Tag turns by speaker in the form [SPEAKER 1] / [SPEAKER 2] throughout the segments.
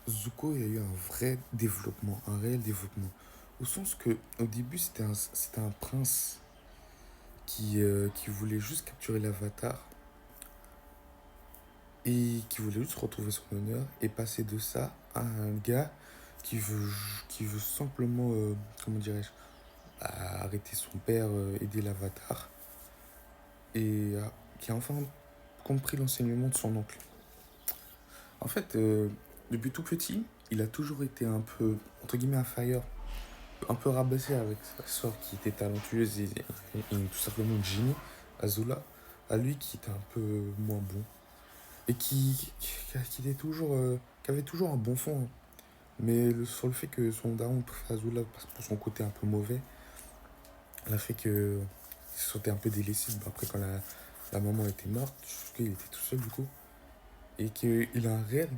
[SPEAKER 1] Zuko, il y a eu un vrai développement, un réel développement. Au sens que, au début, c'était un prince qui voulait juste capturer l'avatar et qui voulait juste retrouver son honneur et passer de ça à un gars qui veut simplement, comment dirais-je, arrêter son père, aider l'avatar et qui a enfin compris l'enseignement de son oncle. En fait, depuis tout petit, il a toujours été un peu, entre guillemets, inférieur, un peu rabaissé avec sa soeur qui était talentueuse et tout simplement une génie, Azula, à lui qui était un peu moins bon et qui était toujours, qui avait toujours un bon fond, hein. Mais sur le fait que son daron préfère Azula pour son côté un peu mauvais, elle a fait que il se sentait un peu délaissé. Après, quand la maman était morte, il était tout seul du coup. Et qu'il a un réel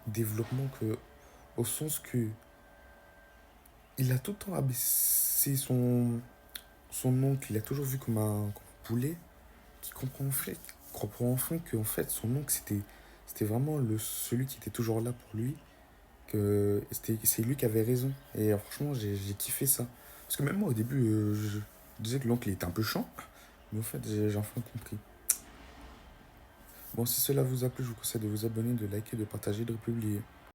[SPEAKER 1] développement que, au sens que il a tout le temps abaissé son oncle, il a toujours vu comme un poulet, qui comprend enfin que en fait, son oncle, c'était vraiment celui qui était toujours là pour lui, c'est lui qui avait raison. Et franchement, j'ai kiffé ça. Parce que même moi, au début, je disais que l'oncle il était un peu chiant, mais en fait, j'ai enfin compris. Bon, si cela vous a plu, je vous conseille de vous abonner, de liker, de partager, de republier.